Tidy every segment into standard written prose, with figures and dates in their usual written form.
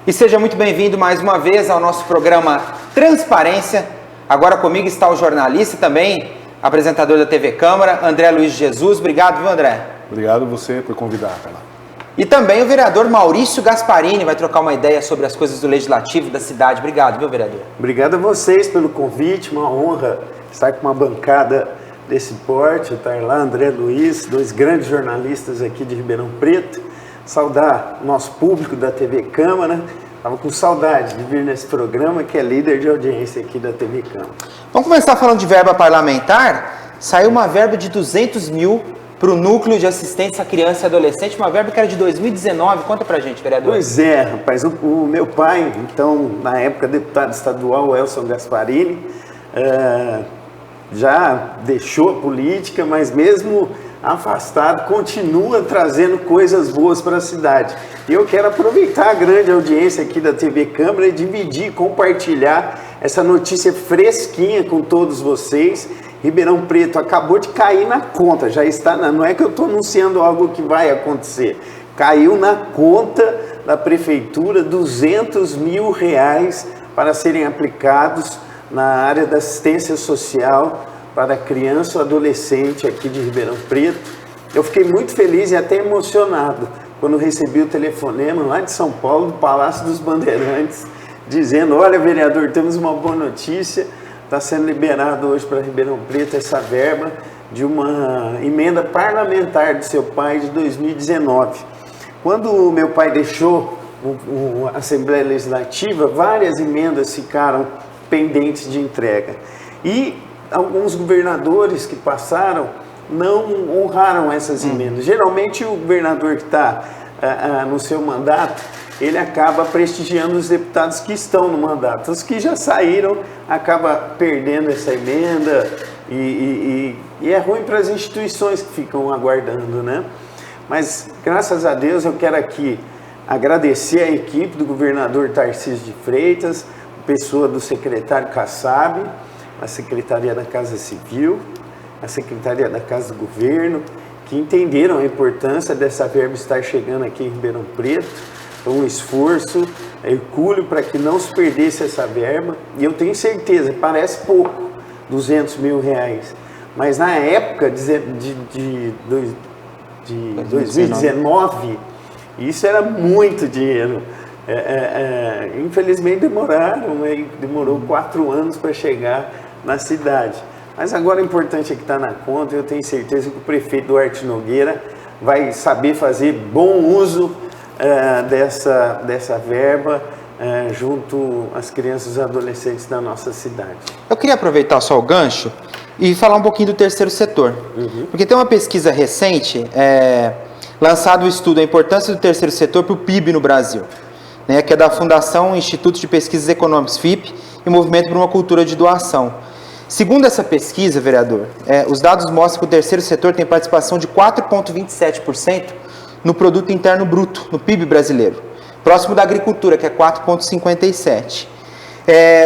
E seja muito bem-vindo mais uma vez ao nosso programa Transparência. Agora comigo está o jornalista também, apresentador da TV Câmara, André Luiz Jesus. Obrigado, viu, André? Obrigado você por convidar, Carla. E também o vereador Maurício Gasparini vai trocar uma ideia sobre as coisas do Legislativo da cidade. Obrigado, viu, vereador? Obrigado a vocês pelo convite, uma honra estar com uma bancada desse porte, estar lá, André Luiz, dois grandes jornalistas aqui de Ribeirão Preto. Saudar o nosso público da TV Câmara. Estava com saudade de vir nesse programa, que é líder de audiência aqui da TV Câmara. Vamos começar falando de verba parlamentar. Saiu uma verba de 200 mil para o Núcleo de Assistência à Criança e Adolescente, uma verba que era de 2019. Conta pra gente, vereador. Pois é, rapaz, o meu pai, então, na época deputado estadual, Elson Gasparini, já deixou a política, mas mesmo afastado, continua trazendo coisas boas para a cidade. E eu quero aproveitar a grande audiência aqui da TV Câmara e dividir, compartilhar essa notícia fresquinha com todos vocês. Ribeirão Preto acabou de cair na conta, já está, não é que eu estou anunciando algo que vai acontecer, caiu na conta da prefeitura 200 mil reais para serem aplicados na área da assistência social para criança ou adolescente aqui de Ribeirão Preto. Eu fiquei muito feliz e até emocionado quando recebi o telefonema lá de São Paulo, do Palácio dos Bandeirantes, dizendo: olha, vereador, temos uma boa notícia, está sendo liberado hoje para Ribeirão Preto essa verba de uma emenda parlamentar do seu pai de 2019. Quando o meu pai deixou a Assembleia Legislativa, várias emendas ficaram pendentes de entrega. E alguns governadores que passaram não honraram essas emendas. Geralmente o governador que está no seu mandato, ele acaba prestigiando os deputados que estão no mandato. Os que já saíram acaba perdendo essa emenda e é ruim para as instituições que ficam aguardando, né? Mas graças a Deus eu quero aqui agradecer a equipe do governador Tarcísio de Freitas, pessoa do secretário Kassab, a Secretaria da Casa Civil, a Secretaria da Casa do Governo, que entenderam a importância dessa verba estar chegando aqui em Ribeirão Preto. Foi um esforço hercúleo para que não se perdesse essa verba. E eu tenho certeza, parece pouco, 200 mil reais. Mas na época de 2019, isso era muito dinheiro. Infelizmente demorou 4 anos para chegar na cidade. Mas agora o importante é que está na conta. Eu tenho certeza que o prefeito Duarte Nogueira vai saber fazer bom uso dessa verba junto às crianças e adolescentes da nossa cidade. Eu queria aproveitar só o gancho e falar um pouquinho do terceiro setor. Porque tem uma pesquisa recente, lançado o estudo A Importância do Terceiro Setor para o PIB no Brasil, né, que é da Fundação Instituto de Pesquisas Econômicas, FIP, e Movimento por uma Cultura de Doação. Segundo essa pesquisa, vereador, os dados mostram que o terceiro setor tem participação de 4,27% no Produto Interno Bruto, no PIB brasileiro, próximo da agricultura, que é 4,57%.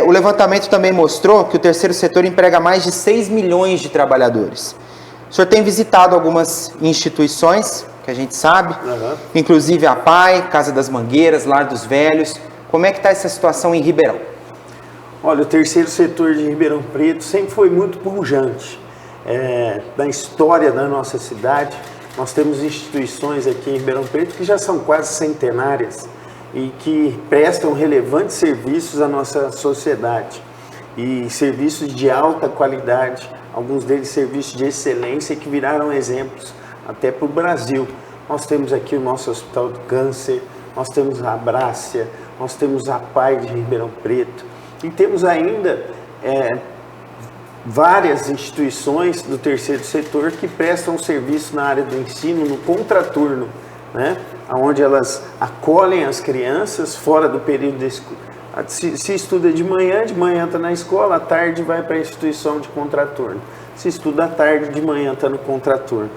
O levantamento também mostrou que o terceiro setor emprega mais de 6 milhões de trabalhadores. O senhor tem visitado algumas instituições, que a gente sabe, inclusive a PAI, Casa das Mangueiras, Lar dos Velhos. Como é que está essa situação em Ribeirão? Olha, o terceiro setor de Ribeirão Preto sempre foi muito pujante. Na história da nossa cidade, nós temos instituições aqui em Ribeirão Preto que já são quase centenárias e que prestam relevantes serviços à nossa sociedade. E serviços de alta qualidade, alguns deles serviços de excelência que viraram exemplos até para o Brasil. Nós temos aqui o nosso Hospital do Câncer, nós temos a Abrácia, nós temos a PAI de Ribeirão Preto e temos ainda várias instituições do terceiro setor que prestam serviço na área do ensino no contraturno, né? Onde elas acolhem as crianças fora do período de escola. Se estuda de manhã está na escola, à tarde vai para a instituição de contraturno. Se estuda à tarde, de manhã está no contraturno.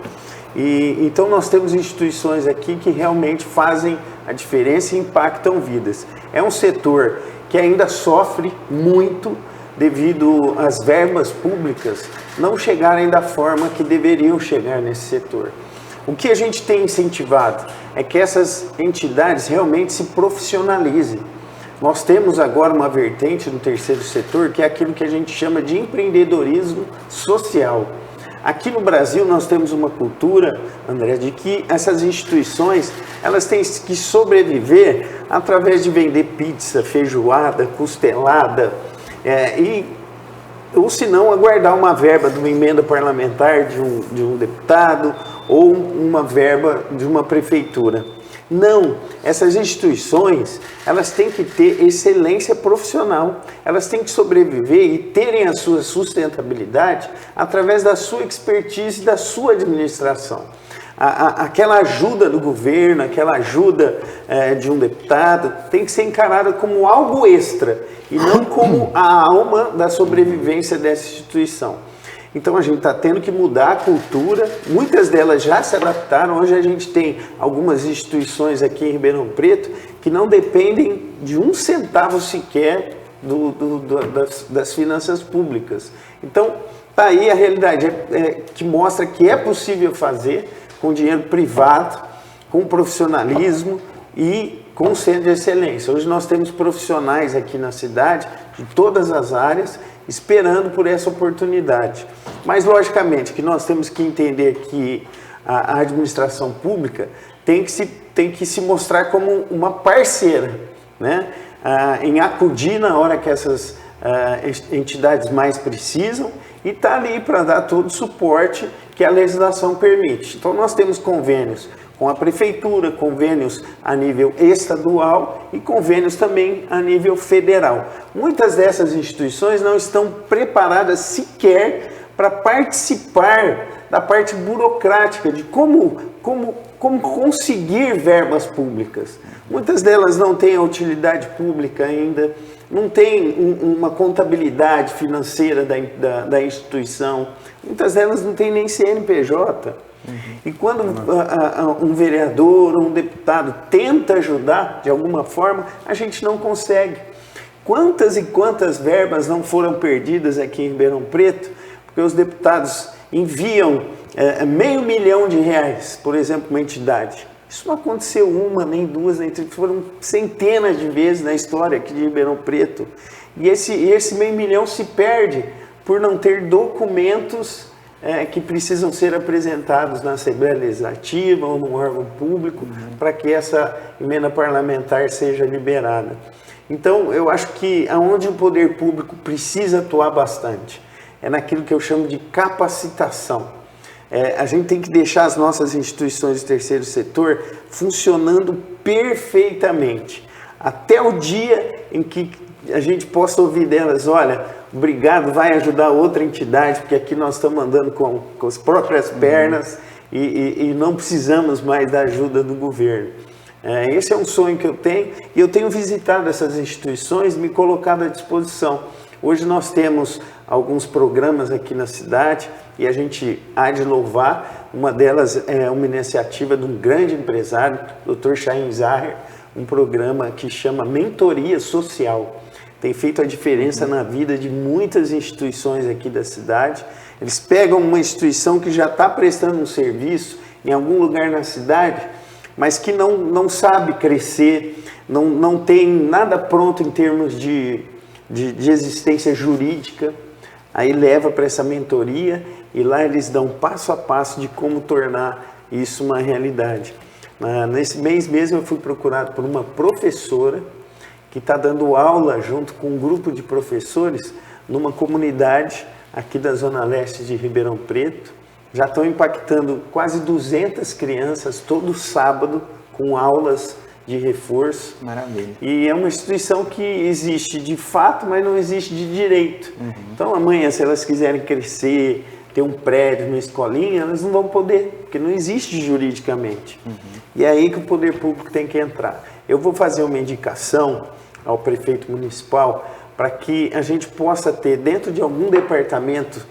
Então nós temos instituições aqui que realmente fazem a diferença e impactam vidas. É um setor que ainda sofre muito devido às verbas públicas não chegarem da forma que deveriam chegar nesse setor. O que a gente tem incentivado é que essas entidades realmente se profissionalizem. Nós temos agora uma vertente no terceiro setor que é aquilo que a gente chama de empreendedorismo social. Aqui no Brasil nós temos uma cultura, André, de que essas instituições elas têm que sobreviver através de vender pizza, feijoada, costelada, ou se não aguardar uma verba de uma emenda parlamentar de um deputado ou uma verba de uma prefeitura. Não, essas instituições, elas têm que ter excelência profissional, elas têm que sobreviver e terem a sua sustentabilidade através da sua expertise e da sua administração. Aquela ajuda do governo, aquela ajuda de um deputado, tem que ser encarada como algo extra e não como a alma da sobrevivência dessa instituição. Então a gente está tendo que mudar a cultura, muitas delas já se adaptaram. Hoje a gente tem algumas instituições aqui em Ribeirão Preto que não dependem de um centavo sequer das finanças públicas. Então está aí a realidade que mostra que é possível fazer com dinheiro privado, com profissionalismo e com centro de excelência. Hoje nós temos profissionais aqui na cidade, de todas as áreas, esperando por essa oportunidade. Mas, logicamente, que nós temos que entender que a administração pública tem que se mostrar como uma parceira, né? Em acudir na hora que essas entidades mais precisam e está ali para dar todo o suporte que a legislação permite. Então, nós temos convênios com a prefeitura, convênios a nível estadual e convênios também a nível federal. Muitas dessas instituições não estão preparadas sequer para participar da parte burocrática de como conseguir verbas públicas. Muitas delas não têm a utilidade pública ainda, não tem uma contabilidade financeira da instituição, muitas delas não têm nem CNPJ. E quando um vereador ou um deputado tenta ajudar de alguma forma, a gente não consegue. Quantas e quantas verbas não foram perdidas aqui em Ribeirão Preto, porque os deputados enviam R$500 mil, por exemplo, uma entidade. Isso não aconteceu uma, nem duas, nem três, foram centenas de vezes na história aqui de Ribeirão Preto. E esse R$500 mil se perde por não ter documentos que precisam ser apresentados na Assembleia Legislativa ou no órgão público para que essa emenda parlamentar seja liberada. Então, eu acho que aonde o poder público precisa atuar bastante é naquilo que eu chamo de capacitação. A gente tem que deixar as nossas instituições de terceiro setor funcionando perfeitamente, até o dia em que a gente possa ouvir delas: olha, obrigado, vai ajudar outra entidade, porque aqui nós estamos andando com as próprias pernas e não precisamos mais da ajuda do governo. Esse é um sonho que eu tenho e eu tenho visitado essas instituições, me colocado à disposição. Hoje nós temos alguns programas aqui na cidade e a gente há de louvar. Uma delas é uma iniciativa de um grande empresário, Dr. Chaim Zahar, um programa que chama Mentoria Social. Tem feito a diferença na vida de muitas instituições aqui da cidade. Eles pegam uma instituição que já está prestando um serviço em algum lugar na cidade, mas que não sabe crescer, não tem nada pronto em termos de existência jurídica. Aí leva para essa mentoria e lá eles dão passo a passo de como tornar isso uma realidade. Nesse mês mesmo eu fui procurado por uma professora que está dando aula junto com um grupo de professores numa comunidade aqui da Zona Leste de Ribeirão Preto. Já estão impactando quase 200 crianças todo sábado com aulas de reforço. Maravilha. E é uma instituição que existe de fato, mas não existe de direito. Então amanhã, se elas quiserem crescer, ter um prédio, uma escolinha, elas não vão poder, porque não existe juridicamente. E é aí que o poder público tem que entrar. Eu vou fazer uma indicação ao prefeito municipal para que a gente possa ter dentro de algum departamento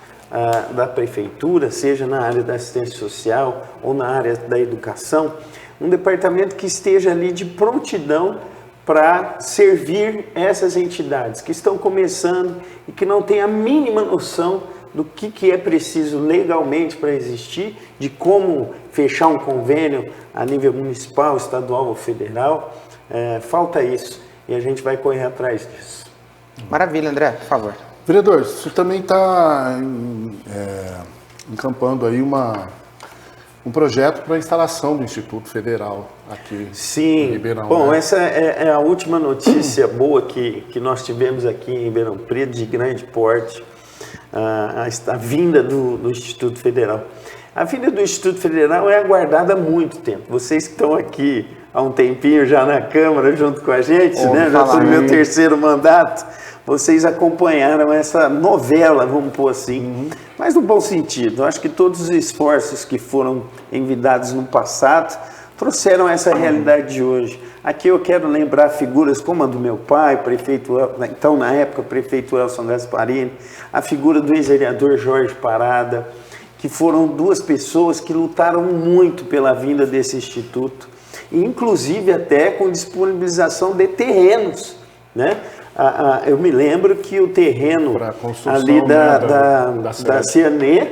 da prefeitura, seja na área da assistência social ou na área da educação, um departamento que esteja ali de prontidão para servir essas entidades que estão começando e que não têm a mínima noção do que é preciso legalmente para existir, de como fechar um convênio a nível municipal, estadual ou federal. Falta isso e a gente vai correr atrás disso. Maravilha, André, por favor. Vereador, você também está encampando aí um projeto para a instalação do Instituto Federal aqui em Ribeirão. Bom, né? essa é a última notícia boa que nós tivemos aqui em Ribeirão Preto, de grande porte, a vinda do Instituto Federal. A vinda do Instituto Federal é aguardada há muito tempo. Vocês que estão aqui há um tempinho já na Câmara junto com a gente, né? Já estou no meu terceiro mandato. Vocês acompanharam essa novela, vamos pôr assim, mas no bom sentido. Eu acho que todos os esforços que foram envidados no passado trouxeram essa realidade de hoje. Aqui eu quero lembrar figuras como a do meu pai, prefeito, então na época prefeito Elson Gasparini, a figura do ex-vereador Jorge Parada, que foram duas pessoas que lutaram muito pela vinda desse instituto, inclusive até com disponibilização de terrenos, né? Eu me lembro que o terreno ali da Cianê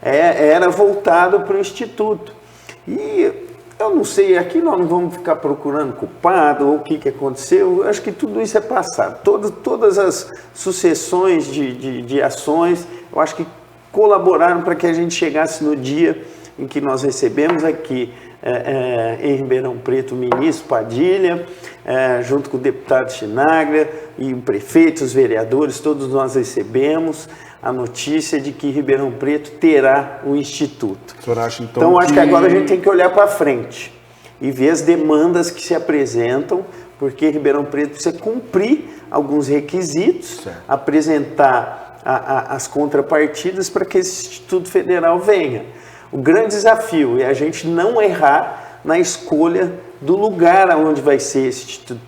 era voltado para o Instituto. E eu não sei, aqui nós não vamos ficar procurando culpado ou o que aconteceu, eu acho que tudo isso é passado. Todas as sucessões de ações, eu acho que colaboraram para que a gente chegasse no dia em que nós recebemos aqui em Ribeirão Preto o ministro Padilha, junto com o deputado Chinaglia e o prefeito, os vereadores, todos nós recebemos a notícia de que Ribeirão Preto terá um instituto. O senhor acha, então acho que agora a gente tem que olhar para frente e ver as demandas que se apresentam, porque Ribeirão Preto precisa cumprir alguns requisitos, apresentar as contrapartidas para que esse Instituto Federal venha. O grande desafio é a gente não errar na escolha do lugar onde vai ser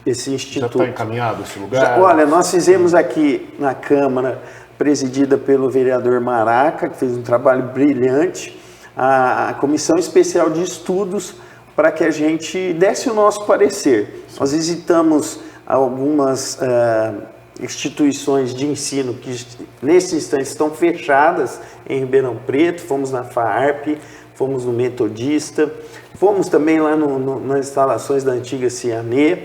esse instituto. Já está encaminhado esse lugar? Olha, nós fizemos aqui na Câmara, presidida pelo vereador Maraca, que fez um trabalho brilhante, a Comissão Especial de Estudos, para que a gente desse o nosso parecer. Nós visitamos algumas instituições de ensino que nesse instante estão fechadas em Ribeirão Preto, fomos na FAARP, fomos no Metodista, fomos também lá nas instalações da antiga Cianê,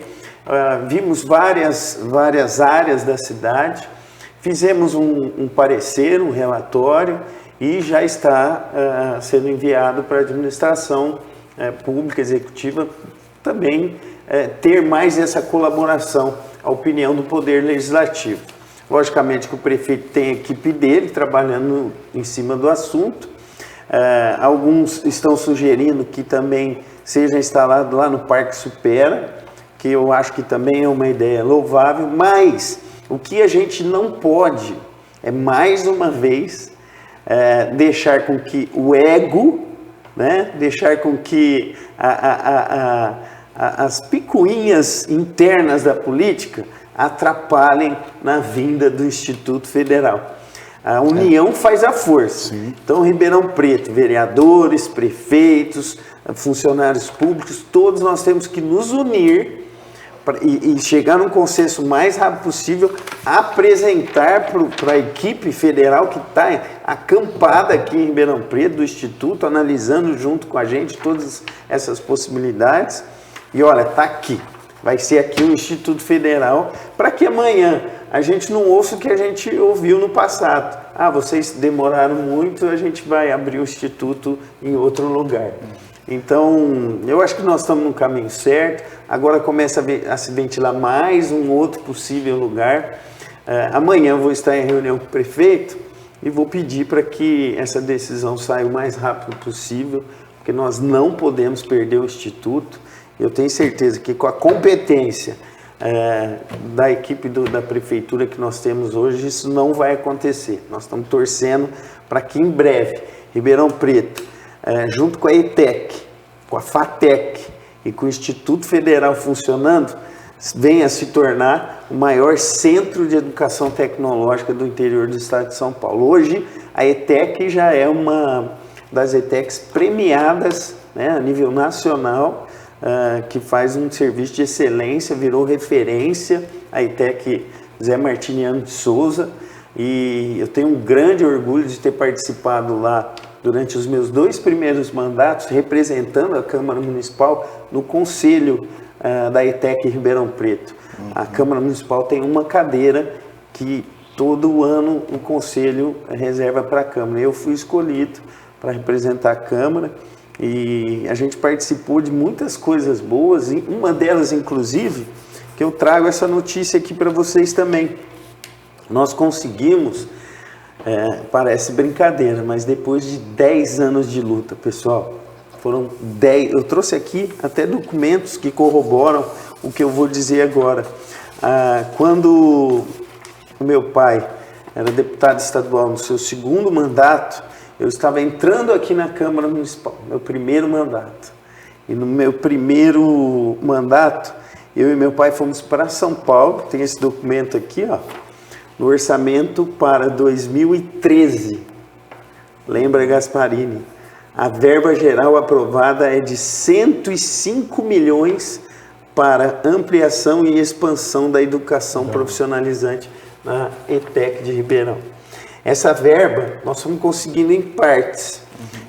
vimos várias áreas da cidade, fizemos um parecer, um relatório e já está sendo enviado para a administração pública, executiva, também ter mais essa colaboração, a opinião do Poder Legislativo. Logicamente que o prefeito tem a equipe dele trabalhando em cima do assunto. Alguns estão sugerindo que também seja instalado lá no Parque Supera, que eu acho que também é uma ideia louvável, mas o que a gente não pode é, mais uma vez, deixar com que o ego, né, deixar com que as picuinhas internas da política atrapalhem na vinda do Instituto Federal. A união faz a força. Sim. Então, Ribeirão Preto, vereadores, prefeitos, funcionários públicos, todos nós temos que nos unir e chegar num consenso o mais rápido possível, apresentar para a equipe federal que está acampada aqui em Ribeirão Preto, do Instituto, analisando junto com a gente todas essas possibilidades. E olha, está aqui, vai ser aqui o Instituto Federal, para que amanhã a gente não ouça o que a gente ouviu no passado. Vocês demoraram muito, a gente vai abrir o Instituto em outro lugar. Então, eu acho que nós estamos no caminho certo, agora começa a se ventilar mais um outro possível lugar. Amanhã eu vou estar em reunião com o prefeito e vou pedir para que essa decisão saia o mais rápido possível, porque nós não podemos perder o Instituto. Eu tenho certeza que com a competência da equipe da prefeitura que nós temos hoje, isso não vai acontecer. Nós estamos torcendo para que em breve, Ribeirão Preto, junto com a ETEC, com a FATEC e com o Instituto Federal funcionando, venha a se tornar o maior centro de educação tecnológica do interior do estado de São Paulo. Hoje, a ETEC já é uma das ETECs premiadas, né, a nível nacional, que faz um serviço de excelência, virou referência, a ETEC Zé Martiniano de Souza, e eu tenho um grande orgulho de ter participado lá durante os meus 2 primeiros mandatos, representando a Câmara Municipal no Conselho da ETEC Ribeirão Preto. A Câmara Municipal tem uma cadeira que todo ano o Conselho reserva para a Câmara. Eu fui escolhido para representar a Câmara e a gente participou de muitas coisas boas, e uma delas, inclusive, que eu trago essa notícia aqui para vocês também. Nós conseguimos, parece brincadeira, mas depois de 10 anos de luta, pessoal, foram 10, eu trouxe aqui até documentos que corroboram o que eu vou dizer agora. Quando o meu pai era deputado estadual no seu 2º mandato, eu estava entrando aqui na Câmara Municipal, meu primeiro mandato. E no meu primeiro mandato, eu e meu pai fomos para São Paulo, tem esse documento aqui, ó, no orçamento para 2013. Lembra, Gasparini? A verba geral aprovada é de 105 milhões para ampliação e expansão da educação profissionalizante na ETEC de Ribeirão. Essa verba nós fomos conseguindo em partes.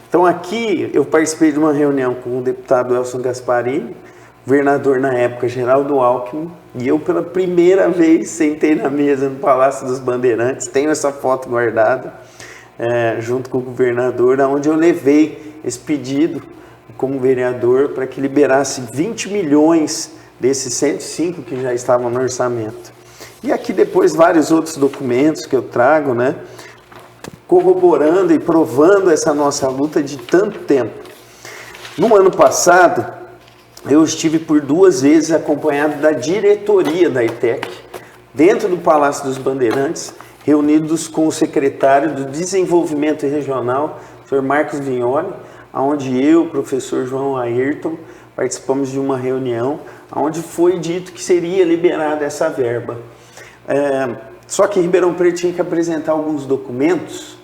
Então aqui eu participei de uma reunião com o deputado Elson Gasparini, governador na época, Geraldo Alckmin, e eu pela primeira vez sentei na mesa no Palácio dos Bandeirantes, tenho essa foto guardada, junto com o governador, onde eu levei esse pedido como vereador para que liberasse 20 milhões desses 105 que já estavam no orçamento. E aqui depois vários outros documentos que eu trago, né, corroborando e provando essa nossa luta de tanto tempo. No ano passado, eu estive por 2 vezes acompanhado da diretoria da ETEC, dentro do Palácio dos Bandeirantes, reunidos com o secretário do Desenvolvimento Regional, o senhor Marcos Vignoli, onde eu, o professor João Ayrton, participamos de uma reunião, onde foi dito que seria liberada essa verba. Só que Ribeirão Preto tinha que apresentar alguns documentos,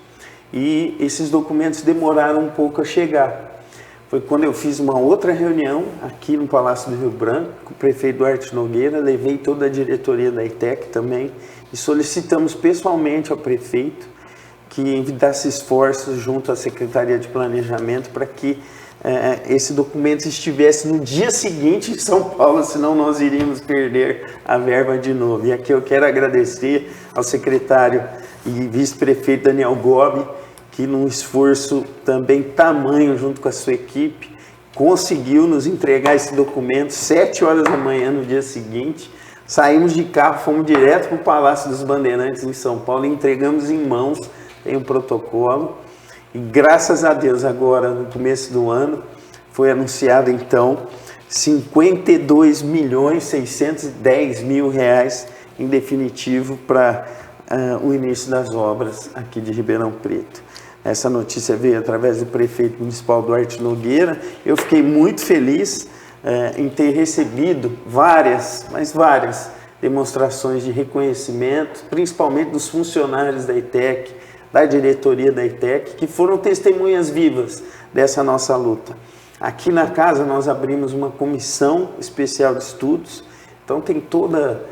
e esses documentos demoraram um pouco a chegar. Foi quando eu fiz uma outra reunião aqui no Palácio do Rio Branco, com o prefeito Duarte Nogueira, levei toda a diretoria da ETEC também, e solicitamos pessoalmente ao prefeito que enviasse esforços junto à Secretaria de Planejamento para que esse documento estivesse no dia seguinte em São Paulo, senão nós iríamos perder a verba de novo. E aqui eu quero agradecer ao secretário e vice-prefeito Daniel Gobi, que num esforço também tamanho junto com a sua equipe, conseguiu nos entregar esse documento 7 horas da manhã no dia seguinte. Saímos de carro, fomos direto para o Palácio dos Bandeirantes em São Paulo e entregamos em mãos, tem um protocolo. E graças a Deus agora, no começo do ano, foi anunciado então 52.610.000 reais em definitivo para o início das obras aqui de Ribeirão Preto. Essa notícia veio através do prefeito municipal Duarte Nogueira. Eu fiquei muito feliz em ter recebido várias demonstrações de reconhecimento, principalmente dos funcionários da ETEC, da diretoria da ETEC, que foram testemunhas vivas dessa nossa luta. Aqui na casa nós abrimos uma comissão especial de estudos, então tem toda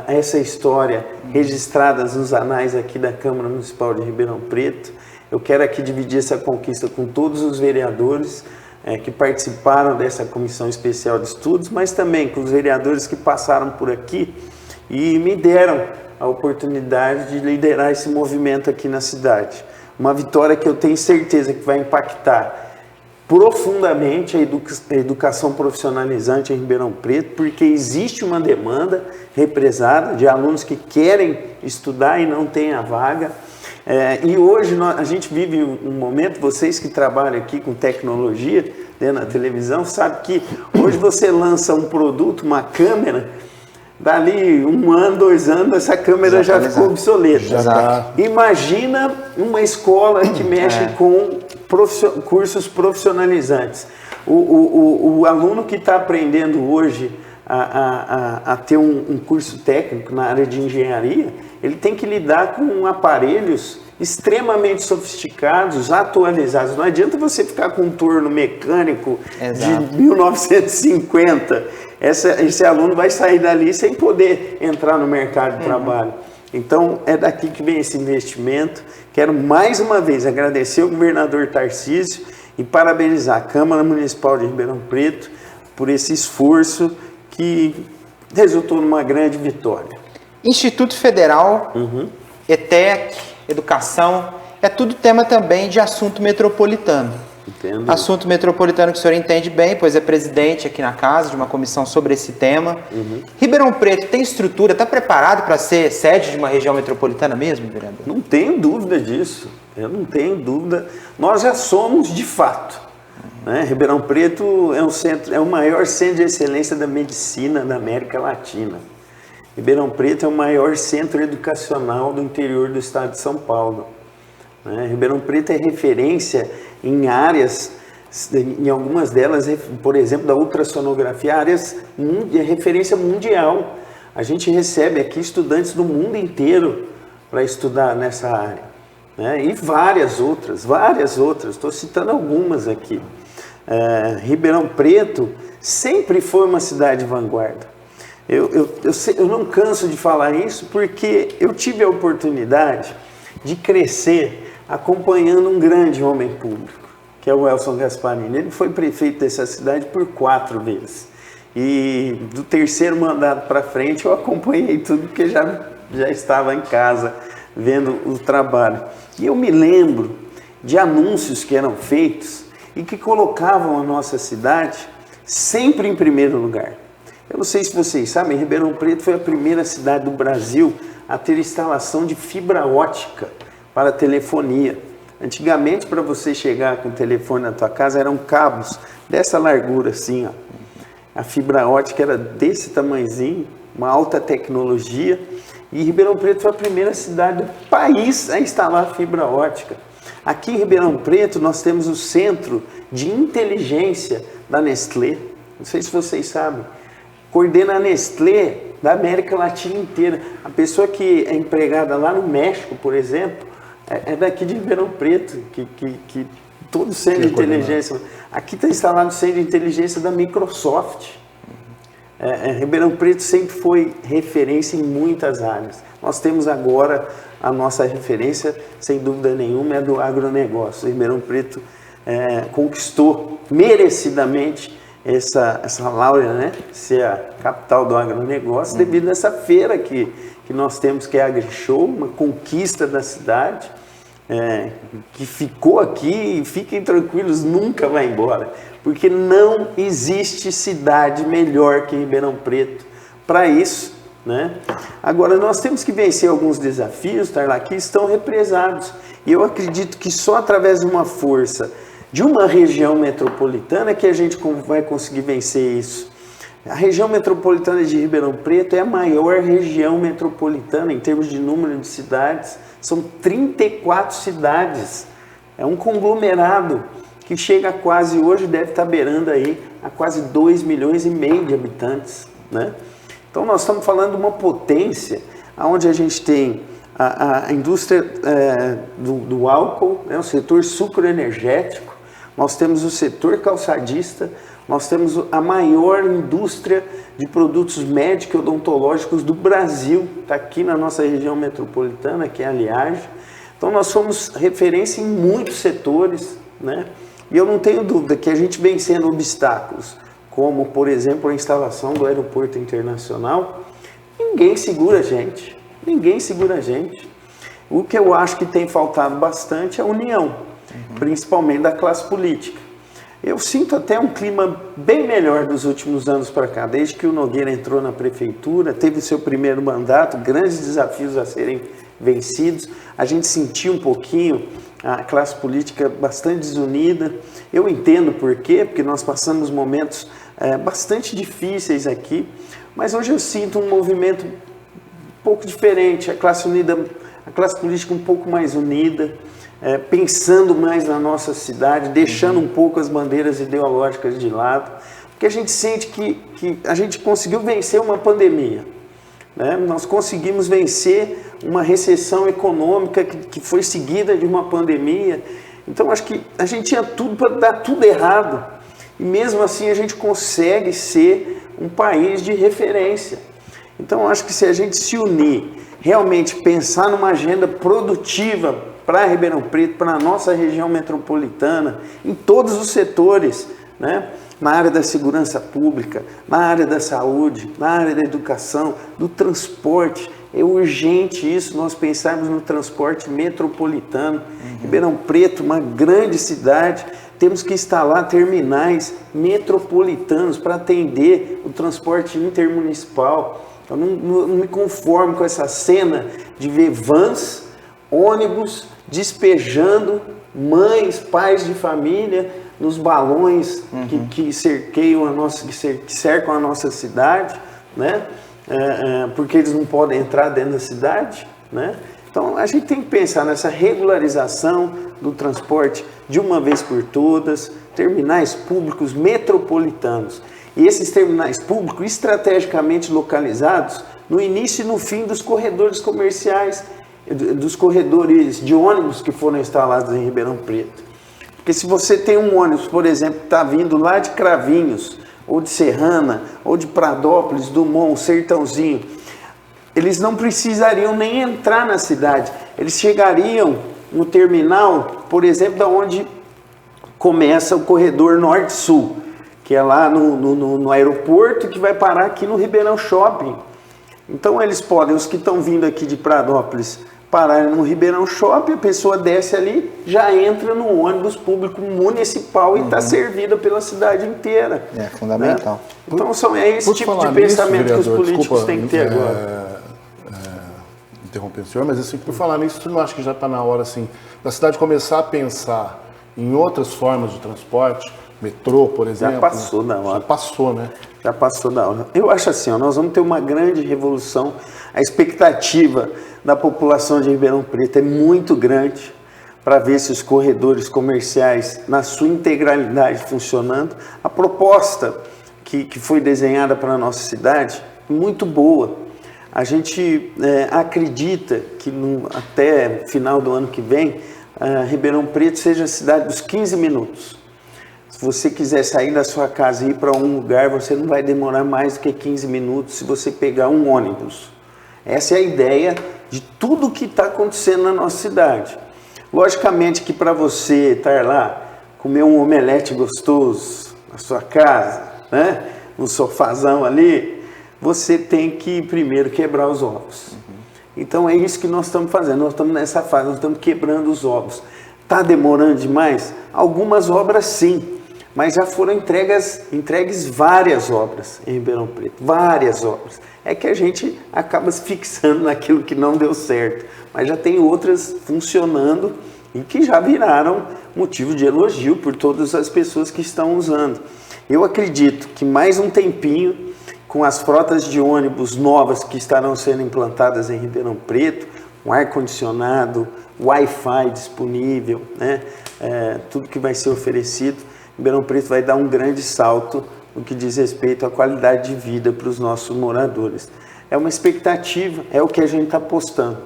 essa história registrada nos anais aqui da Câmara Municipal de Ribeirão Preto. Eu quero aqui dividir essa conquista com todos os vereadores que participaram dessa comissão especial de estudos, mas também com os vereadores que passaram por aqui e me deram a oportunidade de liderar esse movimento aqui na cidade. Uma vitória que eu tenho certeza que vai impactar profundamente a educação profissionalizante em Ribeirão Preto, porque existe uma demanda represada de alunos que querem estudar e não têm a vaga. E hoje a gente vive um momento, vocês que trabalham aqui com tecnologia, né, na televisão, sabem que hoje você lança um produto, uma câmera, dali 1 ano, 2 anos, essa câmera já ficou obsoleta. Imagina uma escola que mexe com cursos profissionalizantes. O aluno que está aprendendo hoje a ter um curso técnico na área de engenharia, ele tem que lidar com aparelhos extremamente sofisticados, atualizados. Não adianta você ficar com um torno mecânico de 1950. Esse aluno vai sair dali sem poder entrar no mercado de trabalho. Então, é daqui que vem esse investimento. Quero mais uma vez agradecer ao governador Tarcísio e parabenizar a Câmara Municipal de Ribeirão Preto por esse esforço que resultou numa grande vitória. Instituto Federal, ETEC, Educação, é tudo tema também de assunto metropolitano. Entendo. Assunto metropolitano que o senhor entende bem, pois é presidente aqui na casa de uma comissão sobre esse tema. Ribeirão Preto tem estrutura, está preparado para ser sede de uma região metropolitana mesmo, vereador? Não tenho dúvida disso, eu não tenho dúvida. Nós já somos de fato. Né? Ribeirão Preto é o maior centro de excelência da medicina da América Latina. Ribeirão Preto é o maior centro educacional do interior do estado de São Paulo. Né? Ribeirão Preto é referência em áreas, em algumas delas, por exemplo, da ultrassonografia, áreas de referência mundial. A gente recebe aqui estudantes do mundo inteiro para estudar nessa área. Né? E várias outras. Estou citando algumas aqui. Ribeirão Preto sempre foi uma cidade de vanguarda. Eu não canso de falar isso porque eu tive a oportunidade de crescer acompanhando um grande homem público, que é o Elson Gasparini. Ele foi prefeito dessa cidade por 4 vezes. E do 3º mandato para frente eu acompanhei tudo porque já estava em casa vendo o trabalho. E eu me lembro de anúncios que eram feitos e que colocavam a nossa cidade sempre em primeiro lugar. Eu não sei se vocês sabem, Ribeirão Preto foi a primeira cidade do Brasil a ter instalação de fibra ótica para telefonia. Antigamente, para você chegar com o telefone na tua casa, eram cabos dessa largura assim, ó. A fibra ótica era desse tamanhozinho, uma alta tecnologia, e Ribeirão Preto foi a primeira cidade do país a instalar fibra ótica. Aqui em Ribeirão Preto nós temos o Centro de Inteligência da Nestlé, não sei se vocês sabem, coordena a Nestlé da América Latina inteira. A pessoa que é empregada lá no México, por exemplo, é daqui de Ribeirão Preto, que todo centro de inteligência... Aqui está instalado o centro de inteligência da Microsoft. Ribeirão Preto sempre foi referência em muitas áreas. Nós temos agora a nossa referência, sem dúvida nenhuma, é do agronegócio. Ribeirão Preto conquistou merecidamente essa laura, né? Ser a capital do agronegócio, devido a essa feira que nós temos, que é a AgriShow, uma conquista da cidade, que ficou aqui, e fiquem tranquilos, nunca vai embora, porque não existe cidade melhor que Ribeirão Preto para isso, né? Agora, nós temos que vencer alguns desafios, Tarla, que estão represados, e eu acredito que só através de uma força de uma região metropolitana que a gente vai conseguir vencer isso. A região metropolitana de Ribeirão Preto é a maior região metropolitana em termos de número de cidades. São 34 cidades. É um conglomerado que chega a quase, hoje deve estar beirando aí a quase 2,5 milhões de habitantes, né? Então nós estamos falando de uma potência onde a gente tem a indústria do álcool, né, o setor sucroenergético, nós temos o setor calçadista, nós temos a maior indústria de produtos médicos e odontológicos do Brasil, está aqui na nossa região metropolitana, que é a Liage. Então nós somos referência em muitos setores, né? E eu não tenho dúvida que a gente vencendo obstáculos, como por exemplo a instalação do aeroporto internacional, ninguém segura a gente, ninguém segura a gente. O que eu acho que tem faltado bastante é a união, principalmente da classe política. Eu sinto até um clima bem melhor dos últimos anos para cá, desde que o Nogueira entrou na prefeitura, teve o seu primeiro mandato, grandes desafios a serem vencidos. A gente sentiu um pouquinho a classe política bastante desunida. Eu entendo por quê, porque nós passamos momentos bastante difíceis aqui, mas hoje eu sinto um movimento um pouco diferente, a classe política um pouco mais unida, pensando mais na nossa cidade, deixando um pouco as bandeiras ideológicas de lado, porque a gente sente que a gente conseguiu vencer uma pandemia, né? Nós conseguimos vencer uma recessão econômica que foi seguida de uma pandemia. Então acho que a gente tinha tudo para dar tudo errado, e mesmo assim a gente consegue ser um país de referência. Então acho que se a gente se unir, realmente pensar numa agenda produtiva para Ribeirão Preto, para a nossa região metropolitana, em todos os setores, né? Na área da segurança pública, na área da saúde, na área da educação, do transporte. É urgente isso, nós pensarmos no transporte metropolitano. Ribeirão Preto, uma grande cidade, temos que instalar terminais metropolitanos para atender o transporte intermunicipal. Eu não me conformo com essa cena de ver vans, ônibus despejando mães, pais de família nos balões que cercam a nossa cidade, né? Porque eles não podem entrar dentro da cidade, né? Então a gente tem que pensar nessa regularização do transporte de uma vez por todas, terminais públicos metropolitanos. E esses terminais públicos estrategicamente localizados no início e no fim dos corredores comerciais, dos corredores de ônibus que foram instalados em Ribeirão Preto. Porque se você tem um ônibus, por exemplo, que está vindo lá de Cravinhos, ou de Serrana, ou de Pradópolis, Dumont, Sertãozinho, eles não precisariam nem entrar na cidade. Eles chegariam no terminal, por exemplo, da onde começa o corredor Norte-Sul, que é lá no aeroporto, que vai parar aqui no Ribeirão Shopping. Então eles podem, os que estão vindo aqui de Pradópolis, parar no Ribeirão Shopping, a pessoa desce ali, já entra no ônibus público municipal e está servida pela cidade inteira. É fundamental. Né? Então é esse tipo de pensamento que os políticos têm que ter agora. Interromper o senhor, mas assim, por falar nisso, você não acha que já está na hora assim, da cidade começar a pensar em outras formas de transporte? Metrô, por exemplo? Já passou da hora. Já passou, né? Já passou da hora. Eu acho assim, ó, nós vamos ter uma grande revolução. A expectativa da população de Ribeirão Preto é muito grande para ver se os corredores comerciais, na sua integralidade, funcionando. A proposta que foi desenhada para a nossa cidade, muito boa. A gente acredita que até final do ano que vem, Ribeirão Preto seja a cidade dos 15 minutos. Se você quiser sair da sua casa e ir para um lugar, você não vai demorar mais do que 15 minutos se você pegar um ônibus. Essa é a ideia de tudo que está acontecendo na nossa cidade. Logicamente que para você estar lá, comer um omelete gostoso na sua casa, né? No sofazão ali, você tem que primeiro quebrar os ovos. Então é isso que nós estamos fazendo, nós estamos nessa fase, nós estamos quebrando os ovos. Está demorando demais? Algumas obras sim. Mas já foram entregues várias obras em Ribeirão Preto, várias obras. É que a gente acaba se fixando naquilo que não deu certo, mas já tem outras funcionando e que já viraram motivo de elogio por todas as pessoas que estão usando. Eu acredito que mais um tempinho, com as frotas de ônibus novas que estarão sendo implantadas em Ribeirão Preto, um ar-condicionado, Wi-Fi disponível, né? Tudo que vai ser oferecido, Ribeirão Preto vai dar um grande salto no que diz respeito à qualidade de vida para os nossos moradores. É uma expectativa, é o que a gente está apostando.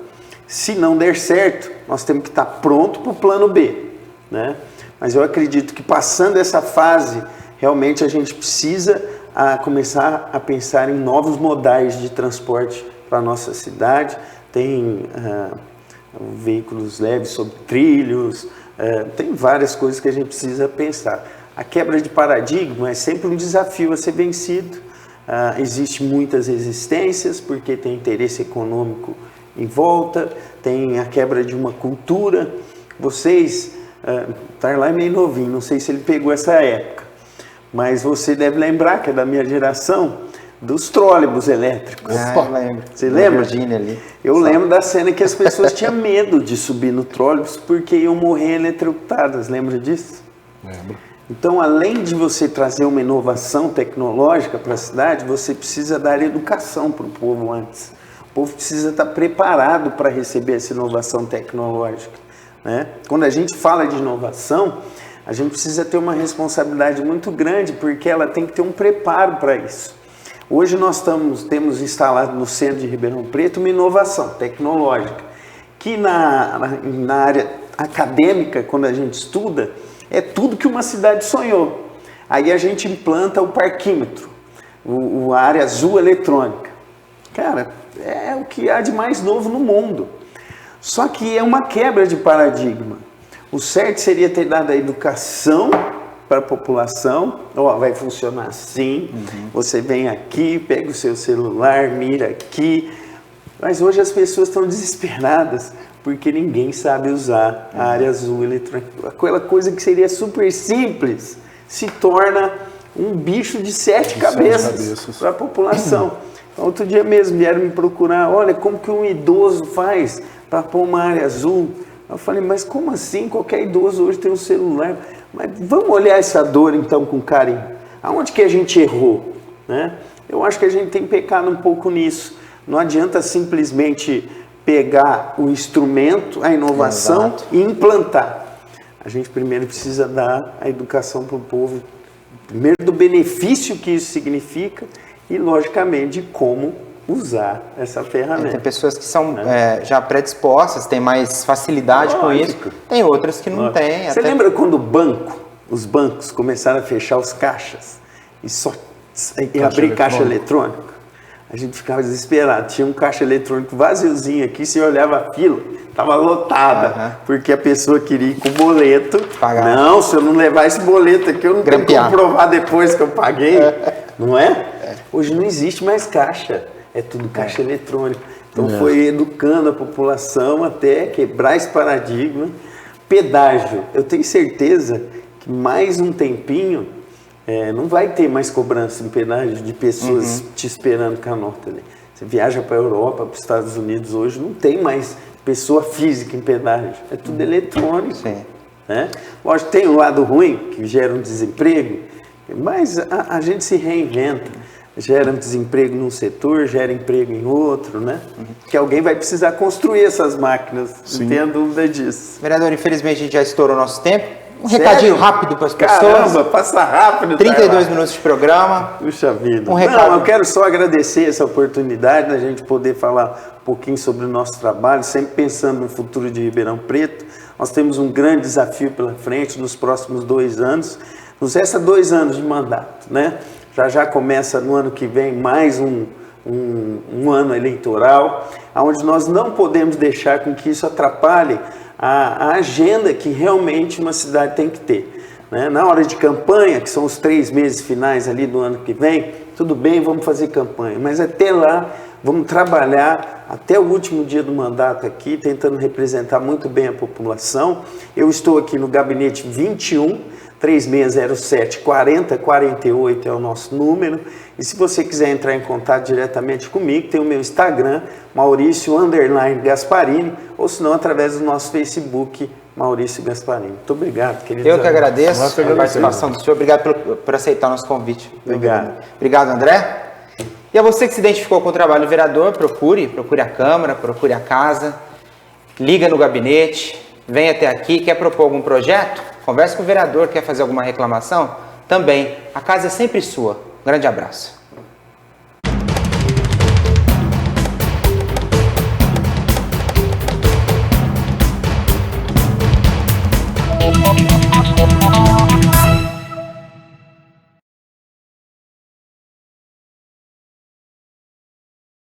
Se não der certo, nós temos que estar pronto para o plano B, né? Mas eu acredito que passando essa fase, realmente a gente precisa começar a pensar em novos modais de transporte para a nossa cidade. Tem veículos leves sobre trilhos, tem várias coisas que a gente precisa pensar. A quebra de paradigma é sempre um desafio a ser vencido. Existem muitas resistências, porque tem interesse econômico em volta, tem a quebra de uma cultura. Vocês, Tarlá é meio novinho, não sei se ele pegou essa época, mas você deve lembrar que é da minha geração, dos trólebus elétricos. Eu lembro. Você lembra? Virgínia ali. Eu lembro da cena que as pessoas tinham medo de subir no trólebus porque iam morrer eletrocutadas. Lembra disso? Lembro. Então, além de você trazer uma inovação tecnológica para a cidade, você precisa dar educação para o povo antes. O povo precisa estar preparado para receber essa inovação tecnológica, né? Quando a gente fala de inovação, a gente precisa ter uma responsabilidade muito grande, porque ela tem que ter um preparo para isso. Hoje nós temos instalado no centro de Ribeirão Preto uma inovação tecnológica, que na área acadêmica, quando a gente estuda, é tudo que uma cidade sonhou. Aí a gente implanta o parquímetro, a área azul eletrônica. Cara, é o que há de mais novo no mundo. Só que é uma quebra de paradigma. O certo seria ter dado a educação para a população. Ó, vai funcionar assim, você vem aqui, pega o seu celular, mira aqui. Mas hoje as pessoas estão desesperadas porque ninguém sabe usar a área azul eletrônica. Aquela coisa que seria super simples se torna um bicho de sete cabeças para a população. Outro dia mesmo vieram me procurar, olha como que um idoso faz para pôr uma área azul. Eu falei, mas como assim? Qualquer idoso hoje tem um celular. Mas vamos olhar essa dor então com carinho. Aonde que a gente errou? Né? Eu acho que a gente tem pecado um pouco nisso. Não adianta simplesmente pegar o instrumento, a inovação e implantar. A gente primeiro precisa dar a educação para o povo, primeiro do benefício que isso significa e, logicamente, de como usar essa ferramenta. Tem pessoas que são já predispostas, têm mais facilidade com isso, tem outras que não têm. Você lembra quando os bancos começaram a fechar os caixas e abrir caixa eletrônica? A gente ficava desesperado. Tinha um caixa eletrônico vaziozinho aqui, você olhava a fila, estava lotada, porque a pessoa queria ir com o boleto. Pagar. Não, se eu não levar esse boleto aqui, eu não tenho que comprovar depois que eu paguei. Não é? Hoje não existe mais caixa, é tudo caixa eletrônico. Então foi educando a população até quebrar esse paradigma. Pedágio, eu tenho certeza que mais um tempinho não vai ter mais cobrança em pedágio de pessoas te esperando com a nota ali. Você viaja para a Europa, para os Estados Unidos hoje, não tem mais pessoa física em pedágio, é tudo eletrônico. Sim. Né? Lógico, tem um lado ruim, que gera um desemprego, mas a gente se reinventa. Gera um desemprego num setor, gera emprego em outro, né? Que alguém vai precisar construir essas máquinas, não tenha dúvida disso. Vereador, infelizmente a gente já estourou o nosso tempo. Recadinho rápido para as pessoas. Caramba, passa rápido. 32 minutos de programa. Puxa vida. Recado. Não, eu quero só agradecer essa oportunidade da gente poder falar um pouquinho sobre o nosso trabalho, sempre pensando no futuro de Ribeirão Preto. Nós temos um grande desafio pela frente nos próximos 2 anos. Nos resta 2 anos de mandato, né? Já começa no ano que vem mais um ano eleitoral, onde nós não podemos deixar com que isso atrapalhe a agenda que realmente uma cidade tem que ter. Né? Na hora de campanha, que são os 3 meses finais ali do ano que vem, tudo bem, vamos fazer campanha, mas até lá vamos trabalhar até o último dia do mandato aqui, tentando representar muito bem a população. Eu estou aqui no gabinete 21, 3607-4048 é o nosso número. E se você quiser entrar em contato diretamente comigo, tem o meu Instagram, Maurício_Gasparini, ou se não, através do nosso Facebook, Maurício Gasparini. Muito obrigado, querido. Eu que agradeço a participação do senhor. Obrigado por aceitar o nosso convite. Obrigado. Obrigado, André. E a você que se identificou com o trabalho do vereador, procure a Câmara, procure a casa, liga no gabinete, venha até aqui, quer propor algum projeto? Converse com o vereador, quer fazer alguma reclamação? Também, a casa é sempre sua. Um grande abraço.